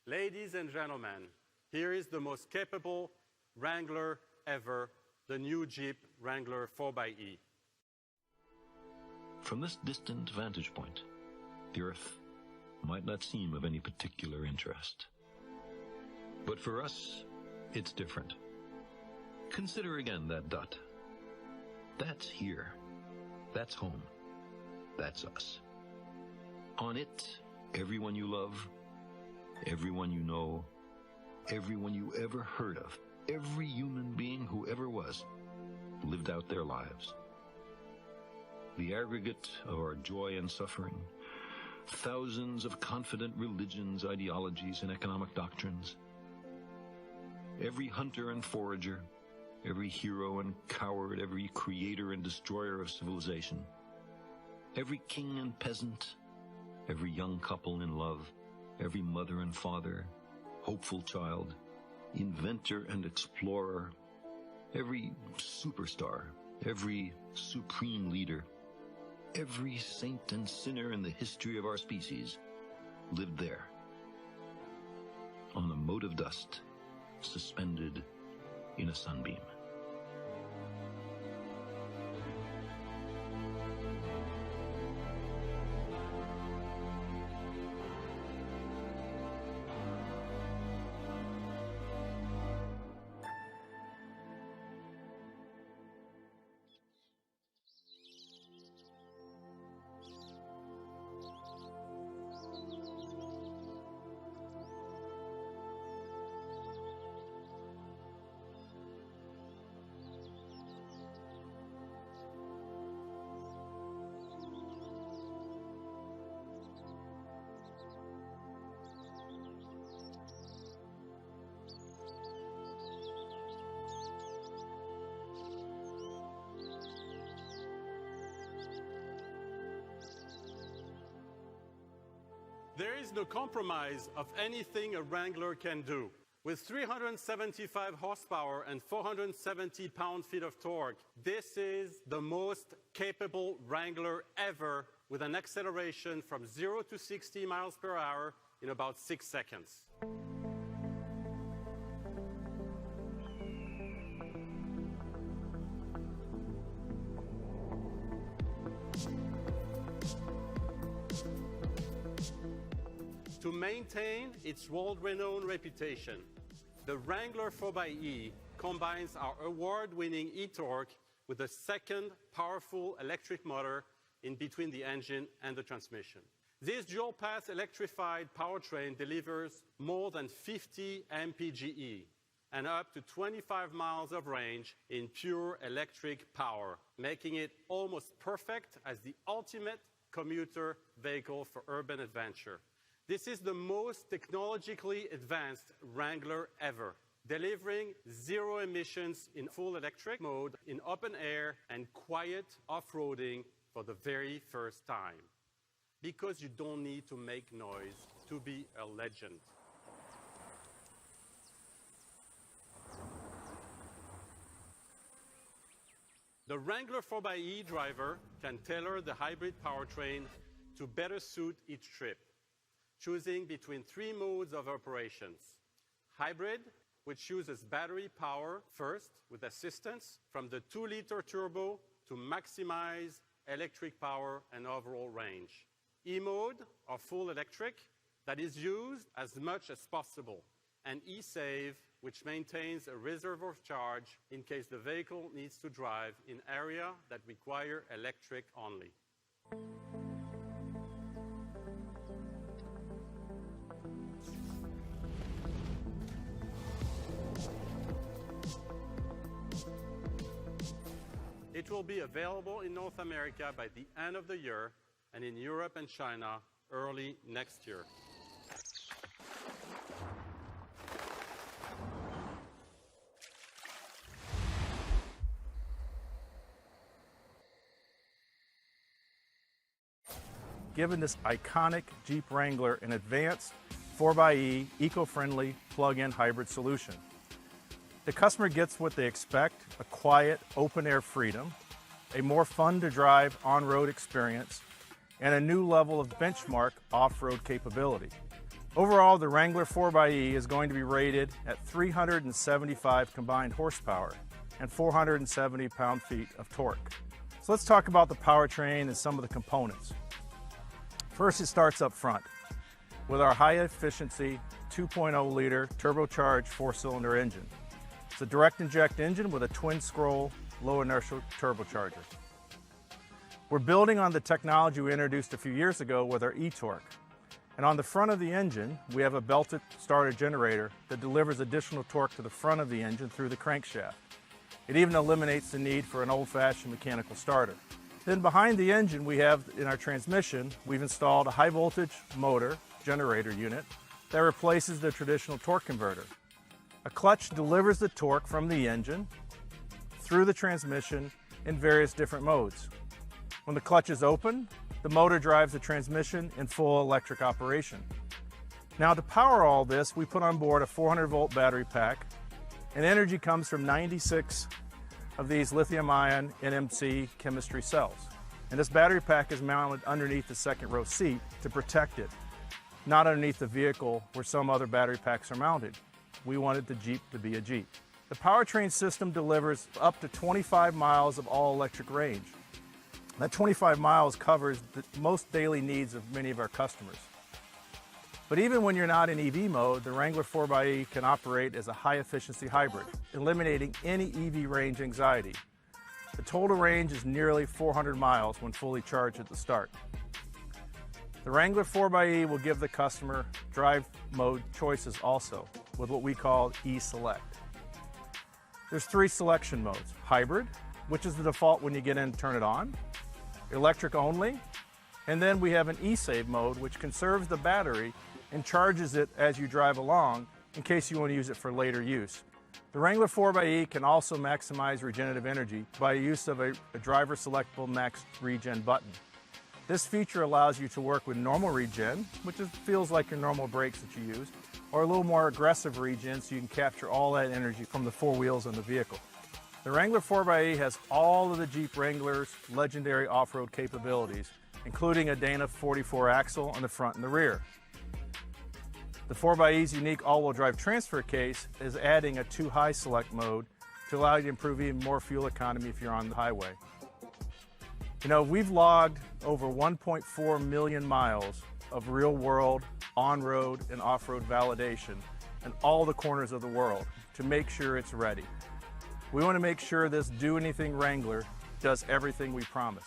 Ladies and gentlemen, here is the most capable Wrangler ever, the new Jeep Wrangler 4xe. From this distant vantage point, the Earth might not seem of any particular interest. But for us, it's different. Consider again that dot. That's here. That's home. That's us. On it, everyone you love, everyone you know, everyone you ever heard of, every human being who ever was, lived out their lives. The aggregate of our joy and suffering, thousands of confident religions, ideologies, and economic doctrines. Every hunter and forager, every hero and coward, every creator and destroyer of civilization, every king and peasant, every young couple in love, every mother and father, hopeful child, inventor and explorer, every superstar, every supreme leader, every saint and sinner in the history of our species lived there, on a mote of dust, suspended in a sunbeam. There is no compromise of anything a Wrangler can do. With 375 horsepower and 470 pound-feet of torque, this is the most capable Wrangler ever, with an acceleration from 0 to 60 miles per hour in about 6 seconds. To maintain its world-renowned reputation, the Wrangler 4xe combines our award-winning e-torque with a second powerful electric motor in between the engine and the transmission. This dual-path electrified powertrain delivers more than 50 mpge and up to 25 miles of range in pure electric power, making it almost perfect as the ultimate commuter vehicle for urban adventure. This is the most technologically advanced Wrangler ever, delivering zero emissions in full electric mode, in open air and quiet off-roading for the very first time. Because you don't need to make noise to be a legend. The Wrangler 4xe driver can tailor the hybrid powertrain to better suit each trip, choosing between 3 modes of operations. Hybrid, which uses battery power first with assistance from the 2-liter turbo to maximize electric power and overall range. E-mode, or full electric, that is used as much as possible. And E-Save, which maintains a reservoir charge in case the vehicle needs to drive in areas that require electric only. It will be available in North America by the end of the year and in Europe and China early next year. Given this iconic Jeep Wrangler an advanced 4xe eco-friendly plug-in hybrid solution. The customer gets what they expect: a quiet, open-air freedom, a more fun-to-drive on-road experience, and a new level of benchmark off-road capability. Overall, the Wrangler 4xe is going to be rated at 375 combined horsepower and 470 pound-feet of torque. So let's talk about the powertrain and some of the components. First, it starts up front with our high-efficiency 2.0-liter turbocharged four-cylinder engine. It's a direct inject engine with a twin-scroll low-inertial turbocharger. We're building on the technology we introduced a few years ago with our e-torque. And on the front of the engine, we have a belted starter generator that delivers additional torque to the front of the engine through the crankshaft. It even eliminates the need for an old-fashioned mechanical starter. Then behind the engine, we have, in our transmission, we've installed a high-voltage motor generator unit that replaces the traditional torque converter. A clutch delivers the torque from the engine through the transmission in various different modes. When the clutch is open, the motor drives the transmission in full electric operation. Now, to power all this, we put on board a 400-volt battery pack, and energy comes from 96 of these lithium-ion NMC chemistry cells. And this battery pack is mounted underneath the second row seat to protect it, not underneath the vehicle where some other battery packs are mounted. We wanted the Jeep to be a Jeep. The powertrain system delivers up to 25 miles of all-electric range. That 25 miles covers the most daily needs of many of our customers. But even when you're not in EV mode, the Wrangler 4xe can operate as a high-efficiency hybrid, eliminating any EV range anxiety. The total range is nearly 400 miles when fully charged at the start. The Wrangler 4xe will give the customer drive mode choices also, with what we call e-select. There's 3 selection modes: hybrid, which is the default when you get in and turn it on, electric only, and then we have an e-save mode, which conserves the battery and charges it as you drive along in case you want to use it for later use. The Wrangler 4xe can also maximize regenerative energy by use of a driver selectable max regen button. This feature allows you to work with normal regen, which feels like your normal brakes that you use, or a little more aggressive regen so you can capture all that energy from the 4 wheels on the vehicle. The Wrangler 4xe has all of the Jeep Wrangler's legendary off-road capabilities, including a Dana 44 axle on the front and the rear. The 4xe's unique all-wheel drive transfer case is adding a 2-high select mode to allow you to improve even more fuel economy if you're on the highway. You know, we've logged over 1.4 million miles of real-world on-road and off-road validation in all the corners of the world to make sure it's ready. We want to make sure this Do Anything Wrangler does everything we promise.